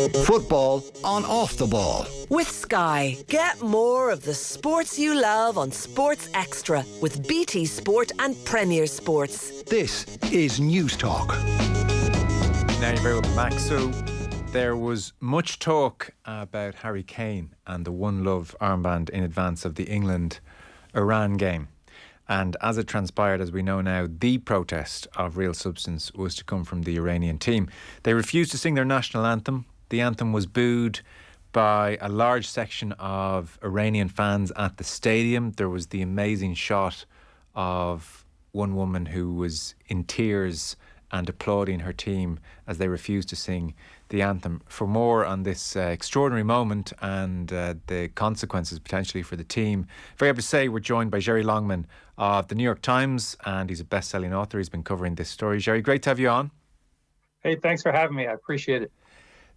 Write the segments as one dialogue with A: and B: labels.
A: Football on Off the Ball.
B: With Sky, get more of the sports you love on Sports Extra with BT Sport and Premier Sports.
A: This is News Talk.
C: Now you're very welcome back. So there was much talk about Harry Kane and the One Love armband in advance of the England-Iran game. And as it transpired, as we know now, the protest of real substance was to come from the Iranian team. They refused to sing their national anthem. The anthem was booed by a large section of Iranian fans at the stadium. There was the amazing shot of one woman who was in tears and applauding her team as they refused to sing the anthem. For more on this extraordinary moment and the consequences potentially for the team, very happy to say we're joined by Jere Longman of the New York Times, and he's a best-selling author. He's been covering this story. Jere, great to have you on.
D: Hey, thanks for having me. I appreciate it.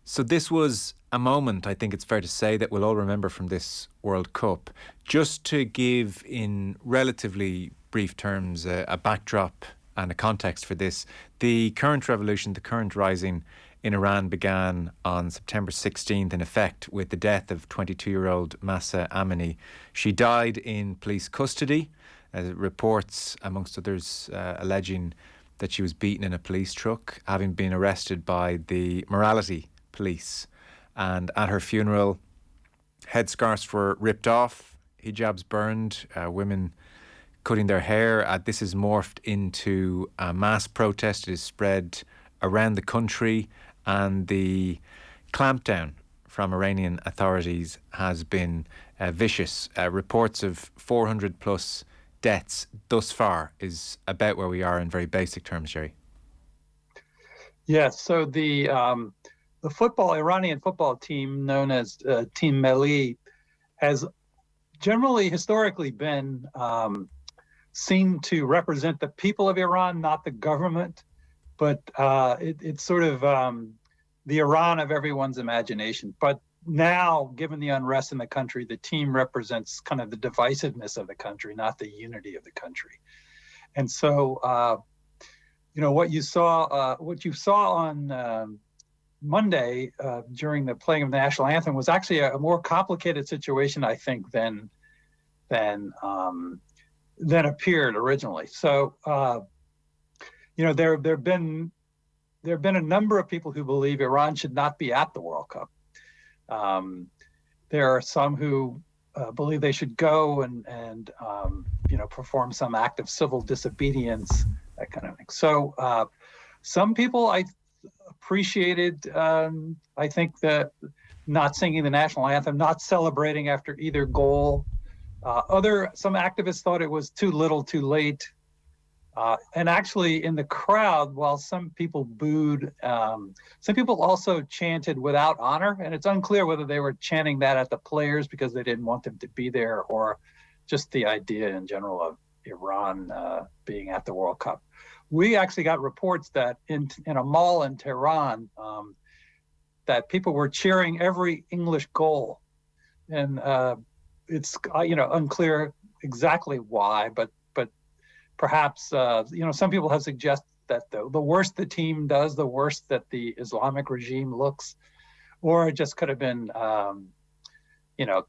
C: So this was a moment, I think it's fair to say, that we'll all remember from this World Cup. Just to give, in relatively brief terms, a backdrop and a context for this, the current revolution, the current rising in Iran began on September 16th, in effect, with the death of 22-year-old Mahsa Amini. She died in police custody, reports, amongst others, alleging that she was beaten in a police truck, having been arrested by the morality police. And at her funeral, headscarves were ripped off, hijabs burned, women cutting their hair. This is morphed into a mass protest. It is spread around the country, and the clampdown from Iranian authorities has been vicious. Reports of 400 plus deaths thus far is about where we are in very basic terms, Jerry.
D: Yes, so the Iranian football team, known as Team Melli, has generally historically been seen to represent the people of Iran, not the government, but it's sort of the Iran of everyone's imagination. But now, given the unrest in the country, the team represents kind of the divisiveness of the country, not the unity of the country. And so, what you saw on Monday during the playing of the national anthem was actually a more complicated situation, I think, than appeared originally. So, there have been a number of people who believe Iran should not be at the World Cup. There are some who believe they should go and perform some act of civil disobedience, that kind of thing. So, some people I appreciated, I think, that not singing the national anthem, not celebrating after either goal. Some activists thought it was too little, too late. And actually, in the crowd, while some people booed, some people also chanted "without honor," and it's unclear whether they were chanting that at the players because they didn't want them to be there, or just the idea in general of Iran being at the World Cup. We actually got reports that in a mall in Tehran, that people were cheering every English goal, and it's unclear exactly why, but perhaps some people have suggested that the worse the team does, the worse that the Islamic regime looks, or it just could have been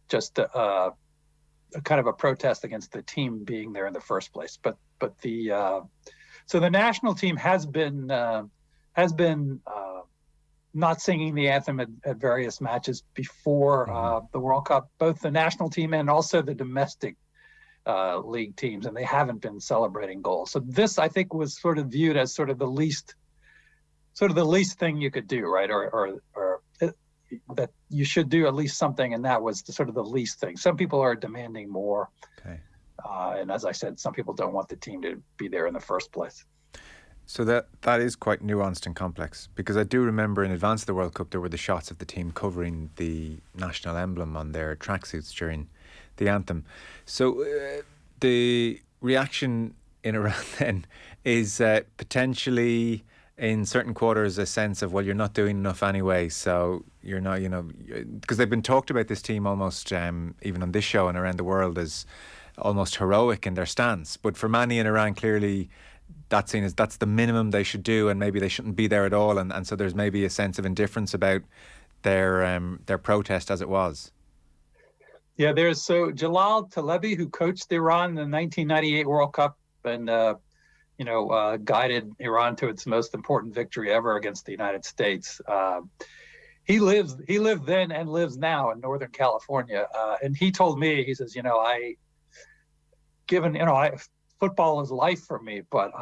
D: just a kind of a protest against the team being there in the first place. But so the national team has been not singing the anthem at various matches before the World Cup, both the national team and also the domestic league teams, and they haven't been celebrating goals. So this, I think, was sort of viewed as sort of the least thing you could do, right? Or that you should do at least something, and that was sort of the least thing. Some people are demanding more. Okay. And as I said, some people don't want the team to be there in the first place.
C: So that is quite nuanced and complex, because I do remember in advance of the World Cup there were the shots of the team covering the national emblem on their tracksuits during the anthem. So the reaction in Iran then is potentially in certain quarters a sense of, well, you're not doing enough anyway, so you're not, because they've been talked about, this team, almost even on this show and around the world, as almost heroic in their stance. But for many in Iran, clearly that's seen as that's the minimum they should do, and maybe they shouldn't be there at all, and so there's maybe a sense of indifference about their protest as it was?
D: Yeah, there's Jalal Talebi, who coached Iran in the 1998 World Cup and guided Iran to its most important victory ever against the United States. He lived then and lives now in Northern California, and he told me, he says, football is life for me, but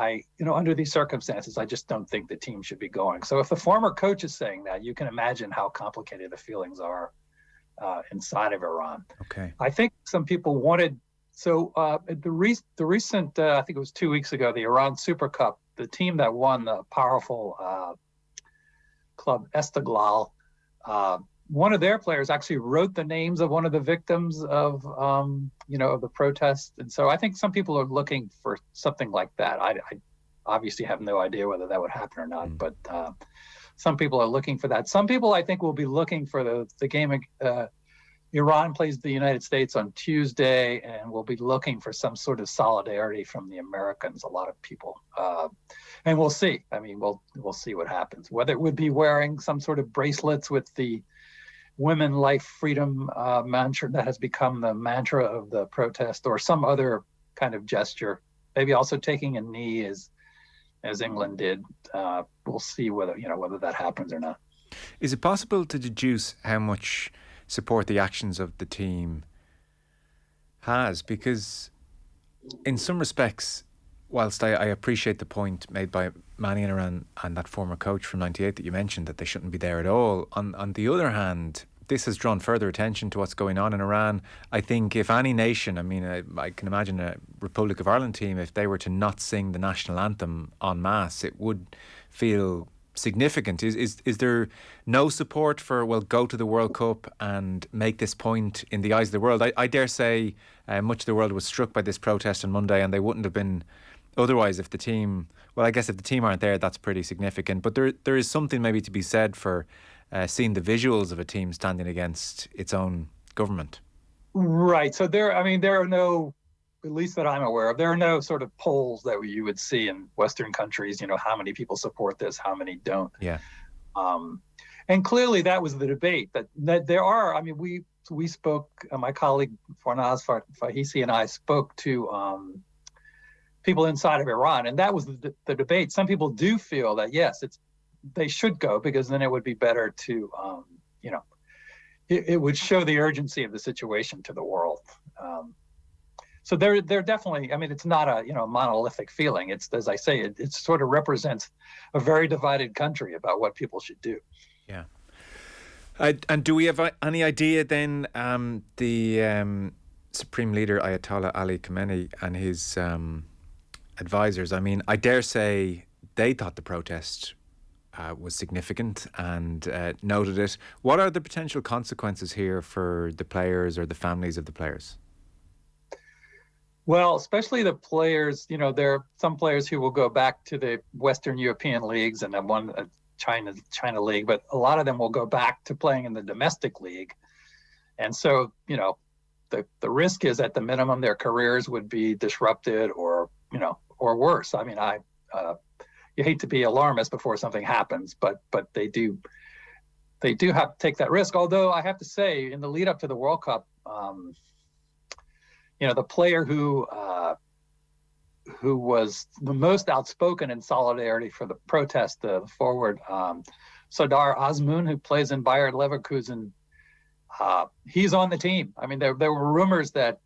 D: under these circumstances, I just don't think the team should be going. So if the former coach is saying that, you can imagine how complicated the feelings are inside of Iran.
C: Okay.
D: I think some people wanted, the recent, I think it was 2 weeks ago, the Iran Super Cup, the team that won, the powerful club Esteghlal, one of their players actually wrote the names of one of the victims of the protest. And so I think some people are looking for something like that. I obviously have no idea whether that would happen or not, but some people are looking for that. Some people, I think, will be looking for the game. Iran plays the United States on Tuesday, and will be looking for some sort of solidarity from the Americans, a lot of people. And we'll see. I mean, we'll see what happens. Whether it would be wearing some sort of bracelets with the women, life, freedom mantra that has become the mantra of the protest, or some other kind of gesture, maybe also taking a knee as England did. We'll see whether that happens or not.
C: Is it possible to deduce how much support the actions of the team has? Because in some respects, whilst I appreciate the point made by Manny and Iran and that former coach from '98 that you mentioned, that they shouldn't be there at all, on the other hand, this has drawn further attention to what's going on in Iran. I think if any nation, I can imagine a Republic of Ireland team, if they were to not sing the national anthem en masse, it would feel significant. Is there no support for, go to the World Cup and make this point in the eyes of the world? I dare say much of the world was struck by this protest on Monday, and they wouldn't have been otherwise if the team, I guess if the team aren't there, that's pretty significant. But there is something maybe to be said for seeing the visuals of a team standing against its own government.
D: Right. So there are no, at least that I'm aware of, there are no sort of polls that you would see in Western countries, how many people support this, how many don't.
C: Yeah.
D: And clearly that was the debate that there are, we spoke, my colleague Farnaz Fahisi and I spoke to people inside of Iran, and that was the debate. Some people do feel that, yes, they should go, because then it would be better to, it would show the urgency of the situation to the world. So they're definitely, it's not a, monolithic feeling. It's, as I say, it sort of represents a very divided country about what people should do.
C: Yeah. And do we have any idea then, the Supreme Leader Ayatollah Ali Khamenei and his advisors, I dare say they thought the protest was significant and noted it. What are the potential consequences here for the players or the families of the players?
D: Well, especially the players, there are some players who will go back to the Western European leagues and then one China league, but a lot of them will go back to playing in the domestic league. And so, the risk is at the minimum their careers would be disrupted or worse. You hate to be alarmist before something happens, but they do have to take that risk. Although I have to say, in the lead up to the World Cup, the player who was the most outspoken in solidarity for the protest, the forward Sardar Azmoun, who plays in Bayer Leverkusen, he's on the team. There were rumors that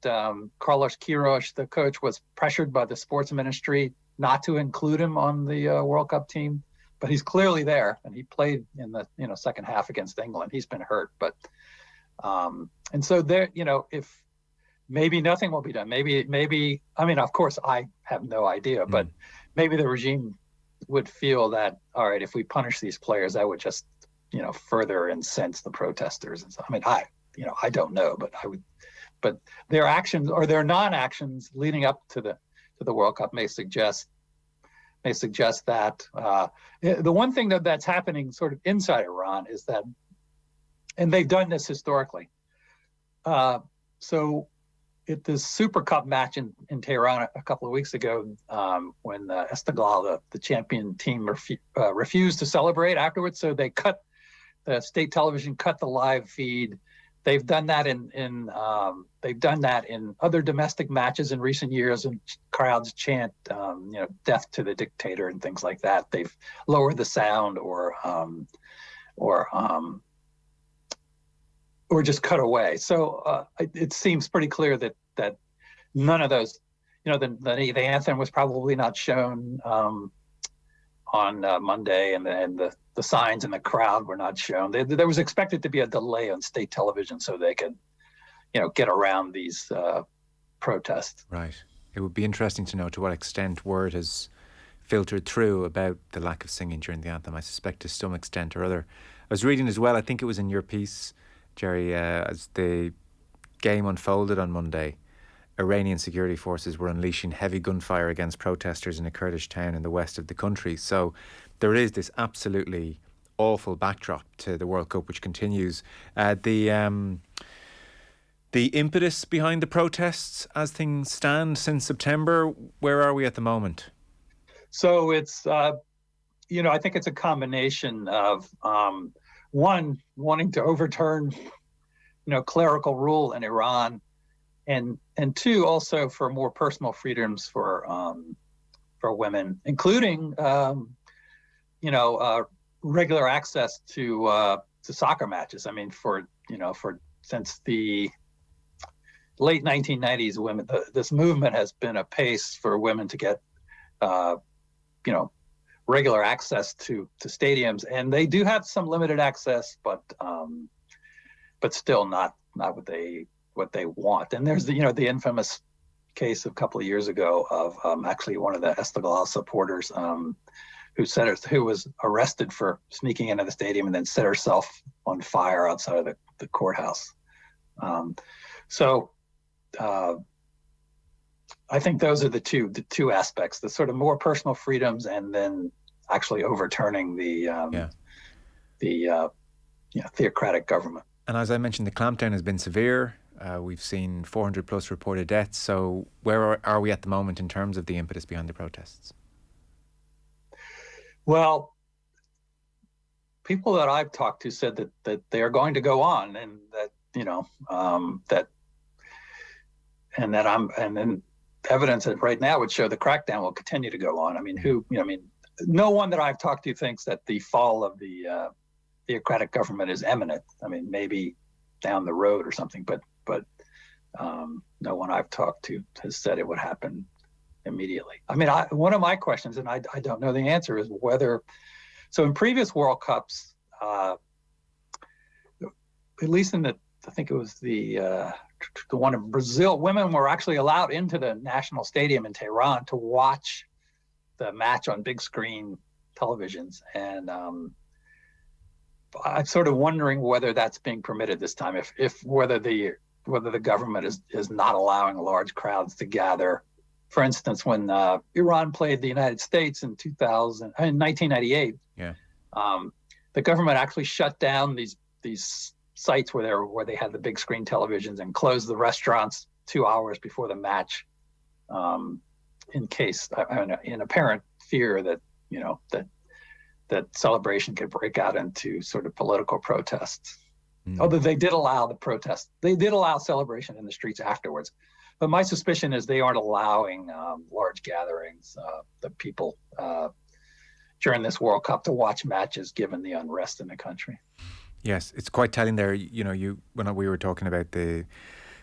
D: Carlos Queiroz, the coach, was pressured by the sports ministry not to include him on the World Cup team, but he's clearly there, and he played in the second half against England. He's been hurt, but and so there, if maybe nothing will be done, maybe of course I have no idea, but maybe the regime would feel that, all right, if we punish these players, that would just further incense the protesters. And so I don't know, but their actions or their non-actions leading up to the World Cup may suggest that. The one thing that's happening sort of inside Iran is that, and they've done this historically. So at this Super Cup match in Tehran a couple of weeks ago, when Esteghlal, the champion team, refused to celebrate afterwards, so they cut the state television cut the live feed. They've done that in other domestic matches in recent years, and crowds chant, "Death to the dictator" and things like that. They've lowered the sound or just cut away. So it seems pretty clear that none of those, the anthem was probably not shown on Monday, and the signs in the crowd were not shown. There was expected to be a delay on state television so they could, get around these protests.
C: Right. It would be interesting to know to what extent word has filtered through about the lack of singing during the anthem. I suspect to some extent or other. I was reading as well, I think it was in your piece, Jerry, as the game unfolded on Monday, Iranian security forces were unleashing heavy gunfire against protesters in a Kurdish town in the west of the country. So there is this absolutely awful backdrop to the World Cup, which continues. The impetus behind the protests as things stand since September, where are we at the moment?
D: So it's, I think it's a combination of, one, wanting to overturn, clerical rule in Iran, and two, also for more personal freedoms for women, including, regular access to soccer matches. I mean, since the late 1990s, women, this movement has been a pace for women to get, regular access to stadiums, and they do have some limited access, but still not what they want. And there's the infamous case a couple of years ago of actually one of the Esteghlal supporters who was arrested for sneaking into the stadium and then set herself on fire outside of the courthouse. I think those are the two aspects: the sort of more personal freedoms, and then actually overturning the theocratic government.
C: And as I mentioned, the clampdown has been severe. We've seen 400 plus reported deaths. So where are we at the moment in terms of the impetus behind the protests?
D: Well, people that I've talked to said that they are going to go on, and that and then evidence that right now would show the crackdown will continue to go on. I mean, no one that I've talked to thinks that the fall of the theocratic government is imminent. I mean, maybe down the road or something, but no one I've talked to has said it would happen immediately. I mean, one of my questions, and I don't know the answer, is whether, so in previous World Cups, at least I think it was the one in Brazil, women were actually allowed into the national stadium in Tehran to watch the match on big screen televisions. And I'm sort of wondering whether that's being permitted this time, whether the government is not allowing large crowds to gather. For instance, when Iran played the United States in 1998, the government actually shut down these sites where they had the big screen televisions and closed the restaurants 2 hours before the match, in apparent fear that that celebration could break out into sort of political protests. Although they did allow the protest, they did allow celebration in the streets afterwards. But my suspicion is they aren't allowing large gatherings, the people during this World Cup to watch matches, given the unrest in the country.
C: Yes, it's quite telling there. When we were talking about the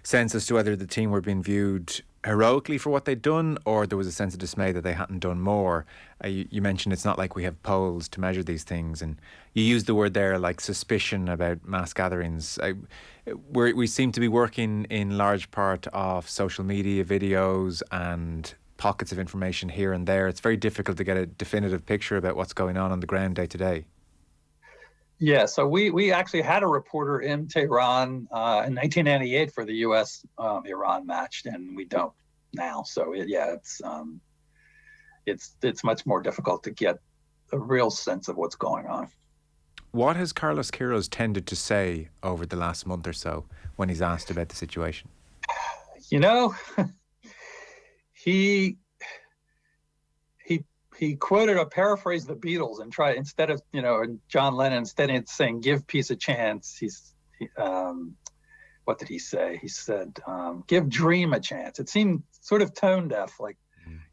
C: sense as to whether the team were being viewed heroically for what they'd done, or there was a sense of dismay that they hadn't done more. You mentioned it's not like we have polls to measure these things, and you used the word there like suspicion about mass gatherings. We seem to be working in large part off social media videos and pockets of information here and there. It's very difficult to get a definitive picture about what's going on the ground day to day.
D: Yeah, so we actually had a reporter in Tehran in 1998 for the U.S. Iran match, and we don't now. So it's much more difficult to get a real sense of what's going on.
C: What has Carlos Queiroz tended to say over the last month or so when he's asked about the situation?
D: he quoted a paraphrase of the Beatles and tried, instead of, John Lennon, instead of saying "give peace a chance," what did he say? He said, "give dream a chance." It seemed sort of tone deaf, like,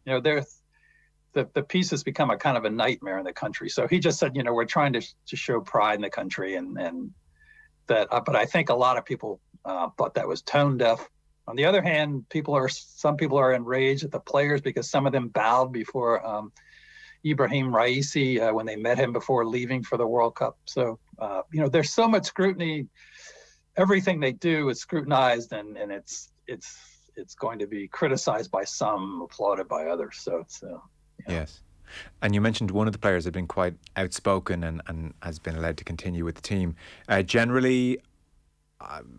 D: the peace has become a kind of a nightmare in the country. So he just said, we're trying to show pride in the country, and that. But I think a lot of people thought that was tone deaf. On the other hand, some people are enraged at the players because some of them bowed before Ibrahim Raisi when they met him before leaving for the World Cup. So there's so much scrutiny. Everything they do is scrutinized, and it's going to be criticized by some, applauded by others. So it's
C: Yes. And you mentioned one of the players had been quite outspoken and has been allowed to continue with the team. Generally,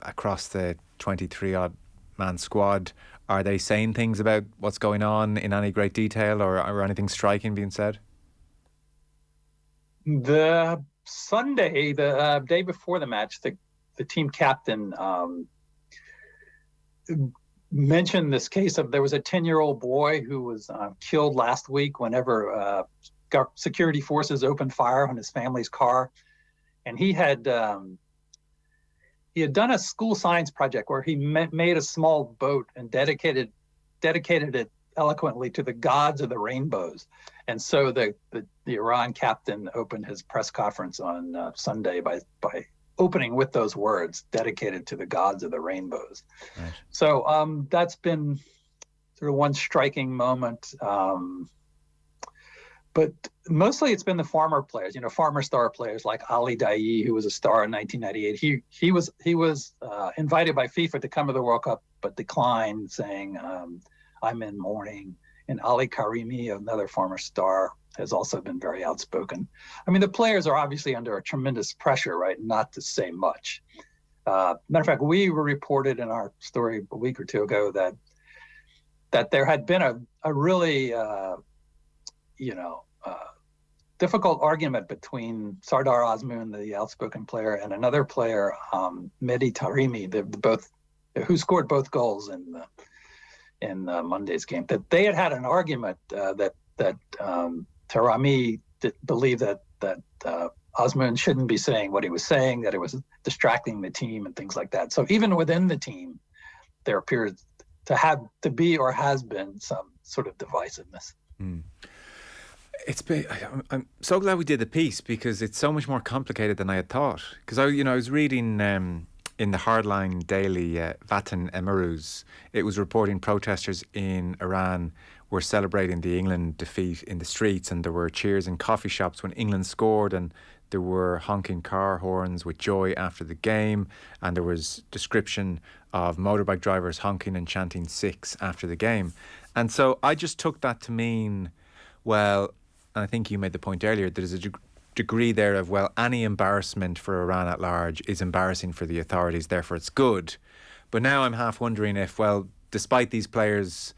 C: across the 23-odd man squad, are they saying things about what's going on in any great detail, or anything striking being said?
D: The Sunday, the day before the match, the team captain mentioned this case of, there was a 10-year-old boy who was killed last week whenever security forces opened fire on his family's car, and he had done a school science project where he made a small boat and dedicated it eloquently to the gods of the rainbows. And so the Iran captain opened his press conference on Sunday by opening with those words, dedicated to the gods of the rainbows. Right. So that's been sort of one striking moment. But mostly it's been the former players, former star players like Ali Daei, who was a star in 1998. He was invited by FIFA to come to the World Cup, but declined, saying, "I'm in mourning." And Ali Karimi, another former star, has also been very outspoken. I mean, the players are obviously under a tremendous pressure, right, not to say much. Matter of fact, we were reported in our story a week or two ago that there had been a really difficult argument between Sardar Azmoun, the outspoken player, and another player, Mehdi Taremi, who scored both goals in Monday's game. That they had an argument that Taremi believed that Azmoun shouldn't be saying what he was saying, that it was distracting the team and things like that. So even within the team, there appears to be or has been some sort of divisiveness. Mm.
C: I'm so glad we did the piece, because it's so much more complicated than I had thought. Because I was reading in the Hardline Daily, Vatan Emiruz, it was reporting protesters in Iran were celebrating the England defeat in the streets, and there were cheers in coffee shops when England scored, and there were honking car horns with joy after the game, and there was description of motorbike drivers honking and chanting "Six" after the game. And so I just took that to mean, well, and I think you made the point earlier, there's a degree there of, well, any embarrassment for Iran at large is embarrassing for the authorities, therefore it's good. But now I'm half wondering if, well, despite these players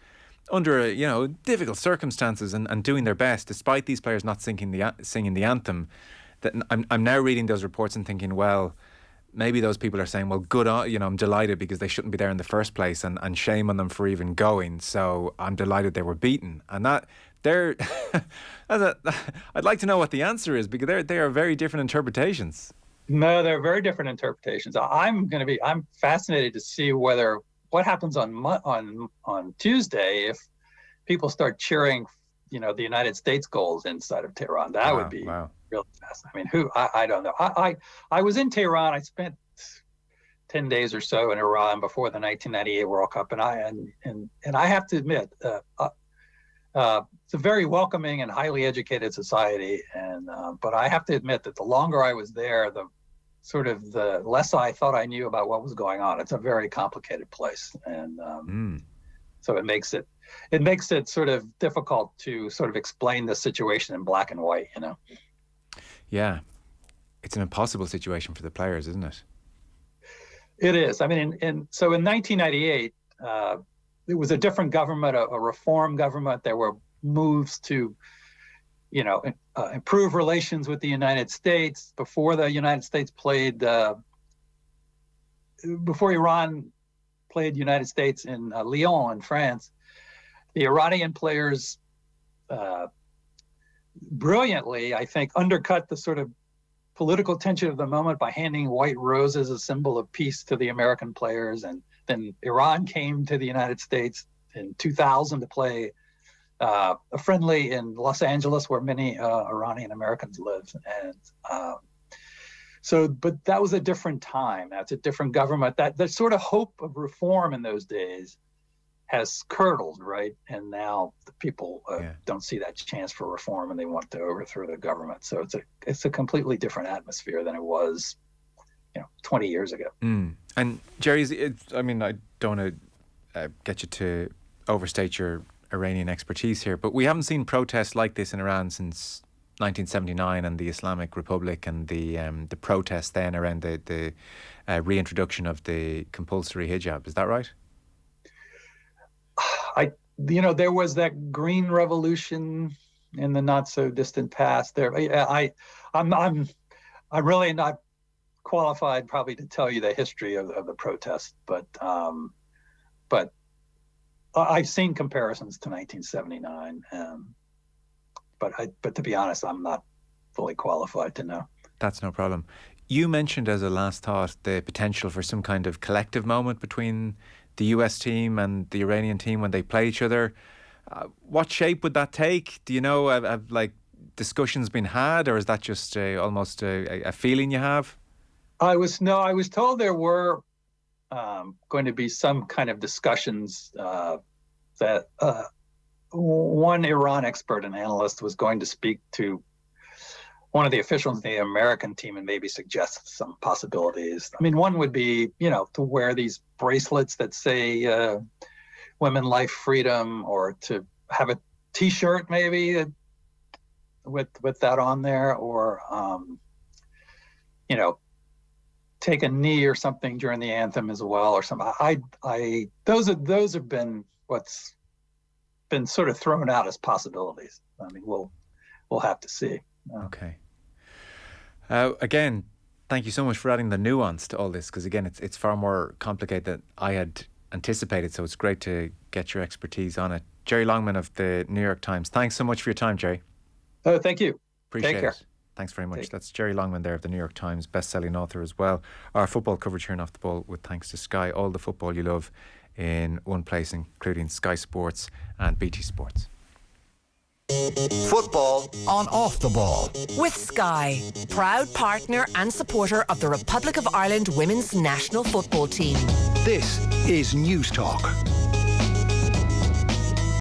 C: under difficult circumstances and doing their best, despite these players not singing the anthem, that I'm now reading those reports and thinking, well, maybe those people are saying, well, good on, I'm delighted because they shouldn't be there in the first place, and shame on them for even going. So I'm delighted they were beaten. And that I'd like to know what the answer is, because they are very different interpretations.
D: No, they're very different interpretations. I'm fascinated to see what happens on Tuesday if people start cheering, the United States goals inside of Tehran. That would be really fascinating. I mean, I don't know. I was in Tehran. I spent 10 days or so in Iran before the 1998 World Cup, and I have to admit, it's a very welcoming and highly educated society, but I have to admit that the longer I was there, the less I thought I knew about what was going on. It's a very complicated place, and so it makes it sort of difficult to sort of explain the situation in black and white.
C: Yeah, it's an impossible situation for the players, isn't it?
D: It is. I mean, so in 1998, it was a different government, a reform government. There were moves to, improve relations with the United States. Before Iran played United States in Lyon in France, the Iranian players brilliantly, I think, undercut the sort of political tension of the moment by handing white roses, a symbol of peace, to the American players. And then Iran came to the United States in 2000 to play a friendly in Los Angeles, where many Iranian Americans live. And but that was a different time. That's a different government. That sort of hope of reform in those days has curdled, right? And now the people don't see that chance for reform, and they want to overthrow the government. So it's a completely different atmosphere than it was, 20 years ago.
C: And Jerry, I mean, I don't want to get you to overstate your Iranian expertise here, but we haven't seen protests like this in Iran since 1979 and the Islamic Republic and the protests then around the reintroduction of the compulsory hijab. Is that right?
D: There was that green revolution in the not so distant past. I'm really not qualified probably to tell you the history of the protest, but I've seen comparisons to 1979. But to be honest, I'm not fully qualified to know. That's
C: no problem. You mentioned as a last thought the potential for some kind of collective moment between the US team and the Iranian team when they play each other. What shape would that take? Do you know, have discussions been had, or is that just almost a feeling you have?
D: I was told there were going to be some kind of discussions that one Iran expert and analyst was going to speak to one of the officials in the American team and maybe suggest some possibilities. I mean, one would be, to wear these bracelets that say women, life, freedom, or to have a T-shirt maybe with that on there, or, take a knee or something during the anthem as well, or something. Those have been what's been sort of thrown out as possibilities. I mean, we'll have to see.
C: Okay. Again, thank you so much for adding the nuance to all this, because again, it's far more complicated than I had anticipated. So it's great to get your expertise on it. Jere Longman of the New York Times. Thanks so much for your time, Jerry.
D: Oh, thank you.
C: Appreciate
D: Take care.
C: it. Thanks very much. That's Jere Longman there of the New York Times, best-selling author as well. Our football coverage here in Off the Ball with thanks to Sky. All the football you love in one place, including Sky Sports and BT Sports.
A: Football on Off the Ball.
B: With Sky, proud partner and supporter of the Republic of Ireland women's national football team.
A: This is News Talk.